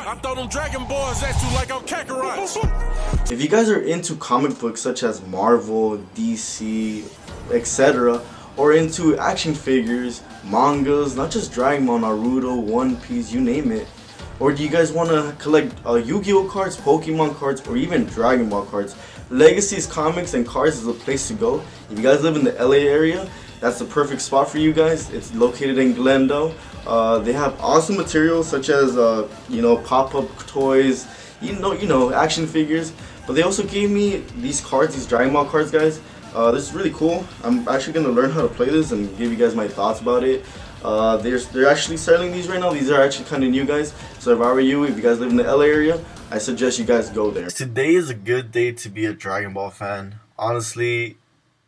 I throw them Dragonballs at you like I'm Kakarot. If you guys are into comic books such as Marvel, DC, etc., or into action figures, mangas, not just Dragon Ball, Naruto, One Piece, you name it, or do you guys want to collect Yu-Gi-Oh cards, Pokemon cards, or even Dragon Ball cards, Legacy's Comics and Cards is the place to go. If you guys live in the LA area, that's the perfect spot for you guys. It's located in Glendale. They have awesome materials such as pop-up toys, action figures. But they also gave me these cards, these Dragon Ball cards, guys. This is really cool. I'm actually gonna learn how to play this and give you guys my thoughts about it. They're actually selling these right now. These are actually kind of new, guys. So if I were you, if you guys live in the LA area, I suggest you guys go there. Today is a good day to be a Dragon Ball fan. Honestly,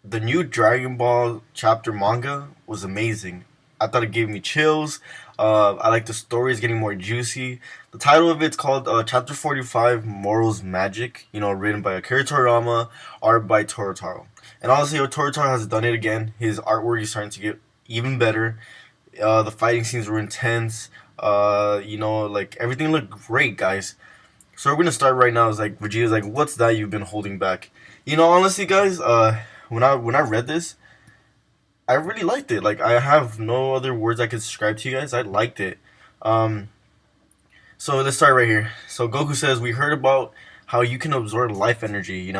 the new Dragon Ball chapter manga was amazing. I thought it gave me chills. I like the story is getting more juicy. The title of it's called Chapter 45, Moro's Magic. Written by Akira Toriyama, art by Torotaro. And honestly, Torotaro has done it again. His artwork is starting to get even better. The fighting scenes were intense. Everything looked great, guys. So we're gonna start right now. It's like Vegeta's like, "What's that you've been holding back?" Honestly, guys, when I read this, I really liked it. Like, I have no other words I could describe to you guys. I liked it. So let's start right here. So Goku says, "We heard about how you can absorb life energy."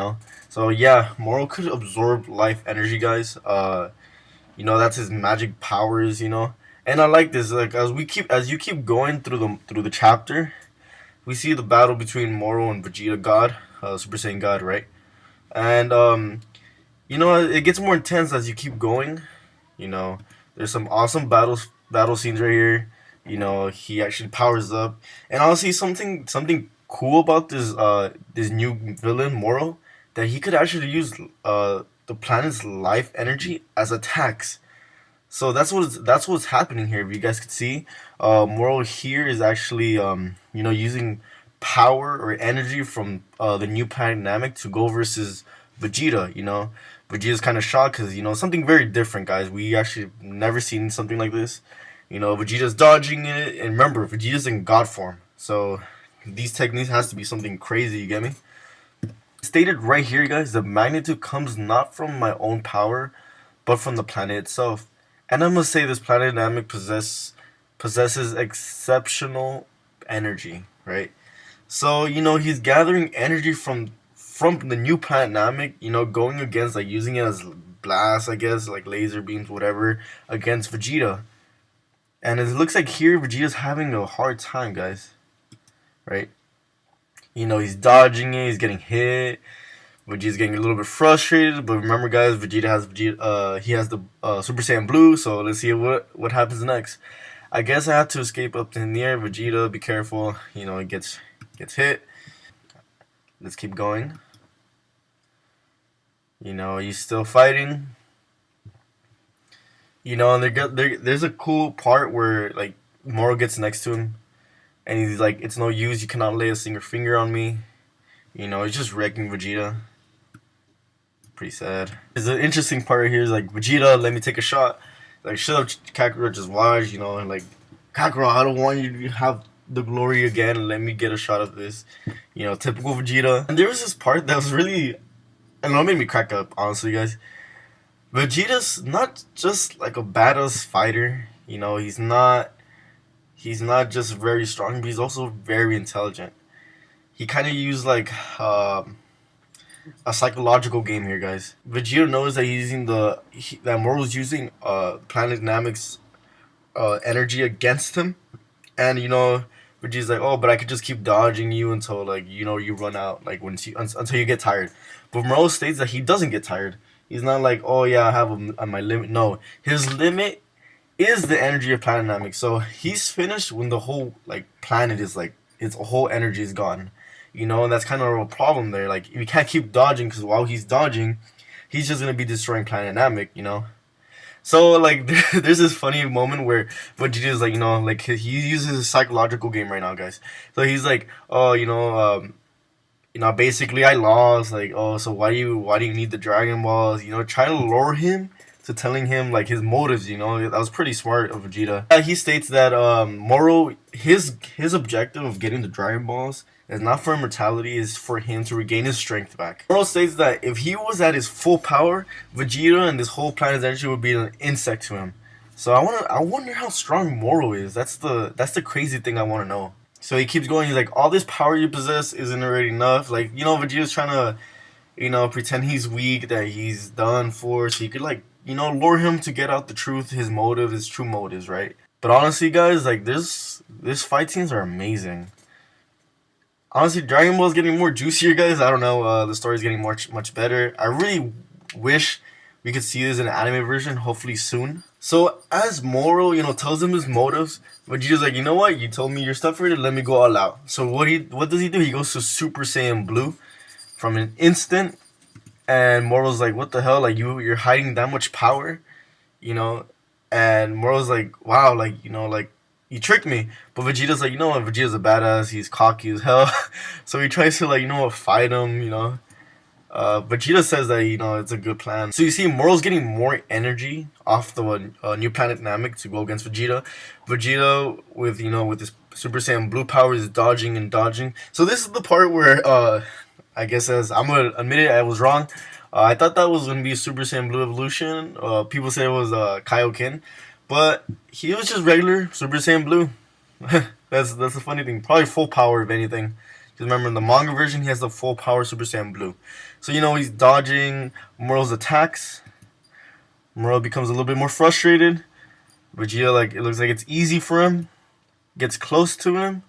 So yeah, Moro could absorb life energy, guys. That's his magic powers. And I like this. Like, as you keep going through the chapter, we see the battle between Moro and Vegeta God, Super Saiyan God, right? And it gets more intense as you keep going. There's some awesome battle scenes right here. He actually powers up, and honestly, something cool about this new villain Moro, that he could actually use the planet's life energy as attacks. So that's what's happening here. If you guys could see, Moro here is actually using power or energy from the new planet Namek to go versus Vegeta. Vegeta's kind of shocked because something very different, guys. We actually never seen something like this. Vegeta's dodging it, and remember, Vegeta's in God form, so these techniques has to be something crazy. You get me? Stated right here, guys. The magnitude comes not from my own power, but from the planet itself. And I must say, this planet Namek possesses exceptional energy, right? So he's gathering energy from the new planet Namek, going against, like, using it as blast, I guess, like laser beams, whatever, against Vegeta. And it looks like here Vegeta's having a hard time, guys, right? He's dodging it, he's getting hit. Vegeta's getting a little bit frustrated, but remember, guys, Vegeta has the Super Saiyan Blue. So let's see what happens next. I guess I have to escape up in the air. Vegeta, be careful. It gets hit. Let's keep going. He's still fighting. And there's a cool part where, like, Moro gets next to him, and he's like, "It's no use. You cannot lay a single finger on me." He's just wrecking Vegeta. Pretty sad. There's an interesting part right here. Is like, "Vegeta, let me take a shot." Like, shut up, Kakarot, just watch. And like, "Kakarot, I don't want you to have the glory again. Let me get a shot of this." Typical Vegeta. And there was this part that was really, I don't know, it made me crack up, honestly, guys. Vegeta's not just like a badass fighter. He's not just very strong, but he's also very intelligent. He kind of used like a psychological game here, guys. Vegeta knows that that Moro's using Planet Namek's energy against him, and Vegeta's like, "Oh, but I could just keep dodging you until, like, you run out, like, until you get tired." But Moro states that he doesn't get tired. He's not like, "Oh yeah, I have my limit." No, his limit is the energy of Planet Namek. So he's finished when the whole, like, planet is, like, its whole energy is gone. And that's kind of a problem there. Like, we can't keep dodging, because while he's dodging, he's just gonna be destroying Planet Namek. So, like, there's this funny moment where Vegeta's like, like, he uses a psychological game right now, guys. So he's like, "Oh, basically I lost. Like, oh, so why do you need the Dragon Balls?" Try to lure him to telling him like his motives. You know, that was pretty smart of Vegeta. He states that Moro, his objective of getting the Dragon Balls is not for immortality, is for him to regain his strength back. Moro states that if he was at his full power, Vegeta and this whole planet's energy would be an insect to him. So I wonder how strong Moro is. That's the crazy thing I want to know. So he keeps going. He's like, all this power you possess isn't already enough. Like, you know, Vegeta's trying to, you know, pretend he's weak, that he's done for, so you could, like, you know, lure him to get out the truth, his motive, his true motives, right? But honestly, guys, like, this fight scenes are amazing. Honestly, Dragon Ball is getting more juicier, guys. I don't know. The story's getting much better. I really wish we could see this in an anime version, hopefully soon. So as Moro, you know, tells him his motives, Vegeta's like, you know what? You told me your stuff already. Let me go all out. So what does he do? He goes to Super Saiyan Blue from an instant, and Moro's like, what the hell? Like, you're hiding that much power, you know? And Moro's like, wow, like, you know, like, you tricked me. But Vegeta's like, you know what? Vegeta's a badass. He's cocky as hell. So he tries to, like, you know what, fight him, you know? Vegeta says that, you know, it's a good plan. So you see, Moro's getting more energy off the new planet Namek to go against Vegeta. Vegeta, with, you know, with his Super Saiyan Blue power, is dodging and dodging. So this is the part where, I guess, as I'm gonna admit it, I was wrong. I thought that was gonna be Super Saiyan Blue evolution. People say it was Kaioken, but he was just regular Super Saiyan Blue. That's the funny thing. Probably full power, if anything. Because remember, in the manga version, he has the full power Super Saiyan Blue. So, you know, he's dodging Moro's attacks. Moro becomes a little bit more frustrated. Vegeta, like, it looks like it's easy for him. Gets close to him.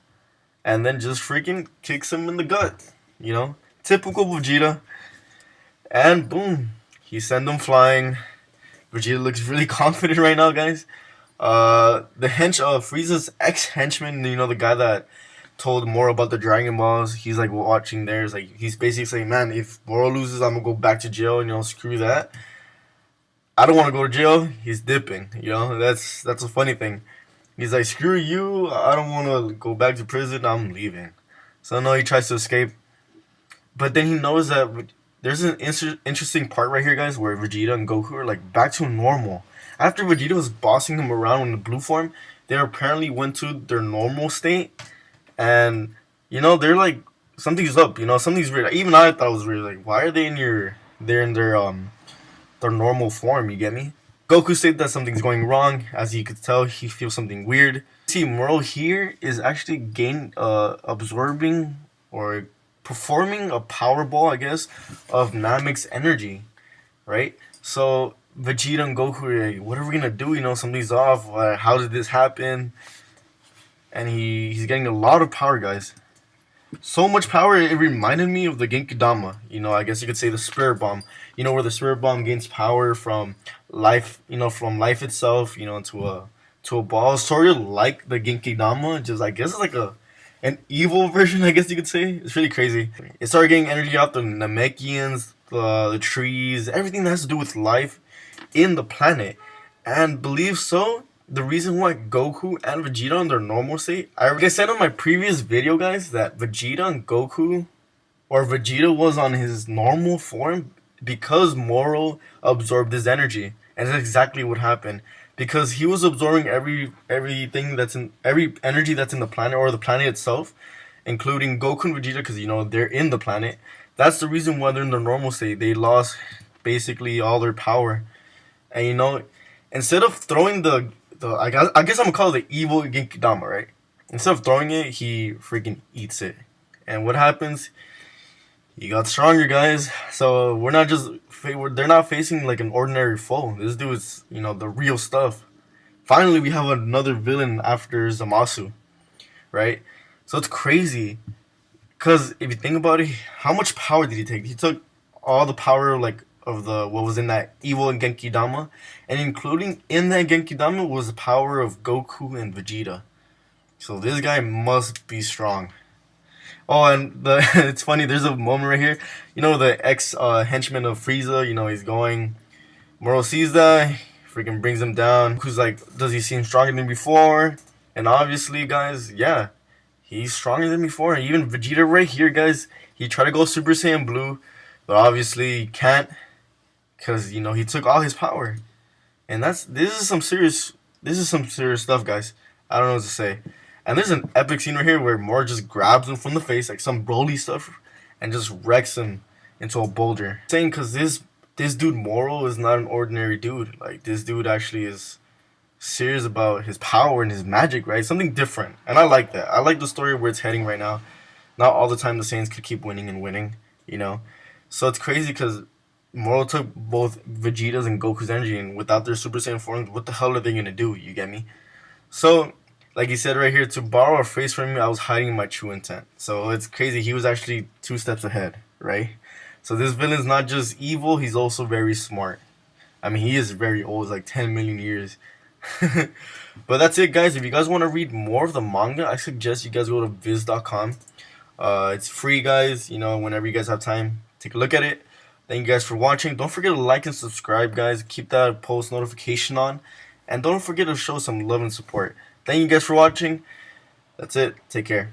And then just freaking kicks him in the gut. You know? Typical Vegeta. And boom. He sent him flying. Vegeta looks really confident right now, guys. The Frieza's ex-henchman, you know, the guy that told Moro about the Dragon Balls, he's like watching theirs. Like, he's basically saying, man, if Moro loses, I'm gonna go back to jail, and, you know, screw that. I don't want to go to jail. He's dipping, you know. That's a funny thing. He's like, screw you, I don't want to go back to prison, I'm leaving. So no, he tries to escape, but then he knows that there's an interesting part right here, guys, where Vegeta and Goku are like back to normal. After Vegeta was bossing them around in the blue form, they apparently went to their normal state. And, you know, they're like, something's up, you know, something's weird. Even I thought it was weird. Like, why are they in their normal form, you get me? Goku said that something's going wrong. As you could tell, he feels something weird. See, Moro here is actually absorbing or performing a power ball, I guess, of Namek's energy, right? So Vegeta and Goku are like, what are we gonna do? You know, something's off. How did this happen? And he's getting a lot of power, guys. So much power, it reminded me of the Genkidama. You know, I guess you could say the Spirit Bomb. You know, where the Spirit Bomb gains power from life, you know, from life itself, you know, to a ball. Sort of like the Genkidama, just, I guess it's like an evil version, I guess you could say. It's really crazy. It started getting energy out the Namekians, the trees, everything that has to do with life in the planet. And believe so, the reason why Goku and Vegeta in their normal state, like I said in my previous video, guys, that Vegeta and Goku, or Vegeta was on his normal form because Moro absorbed his energy. And that's exactly what happened. Because he was absorbing every energy that's in the planet, or the planet itself, including Goku and Vegeta, because, you know, they're in the planet. That's the reason why they're in their normal state. They lost basically all their power. And, you know, instead of throwing I guess I'm gonna call it the evil Genkidama, right? Instead of throwing it, he freaking eats it. And what happens? He got stronger, guys. So they're not facing like an ordinary foe. This dude is, you know, the real stuff. Finally, we have another villain after Zamasu, right? So it's crazy, because if you think about it, how much power did he take? He took all the power, like, of what was in that evil Genkidama, and including in that Genkidama was the power of Goku and Vegeta. So this guy must be strong. Oh, and it's funny, there's a moment right here, you know, the henchman of Frieza, you know, he's going, Moro sees that, freaking brings him down. Who's like, does he seem stronger than before? And obviously, guys, yeah, he's stronger than before. Even Vegeta right here, guys, he tried to go Super Saiyan Blue, but obviously he can't. Because, you know, he took all his power. And this is some serious stuff, guys. I don't know what to say. And there's an epic scene right here where Moro just grabs him from the face, like some Broly stuff, and just wrecks him into a boulder. Saying because this dude Moro is not an ordinary dude. Like this dude actually is serious about his power and his magic, right? Something different. And I like that. I like the story where it's heading right now. Not all the time the Saiyans could keep winning and winning, you know? So it's crazy because Moro took both Vegeta's and Goku's energy, and without their Super Saiyan forms, what the hell are they gonna do? You get me? So, like he said right here, to borrow a phrase from me, I was hiding my true intent. So it's crazy. He was actually 2 steps ahead, right? So this villain's not just evil, he's also very smart. I mean, he is very old, it's like 10 million years. But that's it, guys. If you guys want to read more of the manga, I suggest you guys go to viz.com. It's free, guys. You know, whenever you guys have time, take a look at it. Thank you guys for watching. Don't forget to like and subscribe, guys. Keep that post notification on. And don't forget to show some love and support. Thank you guys for watching. That's it. Take care.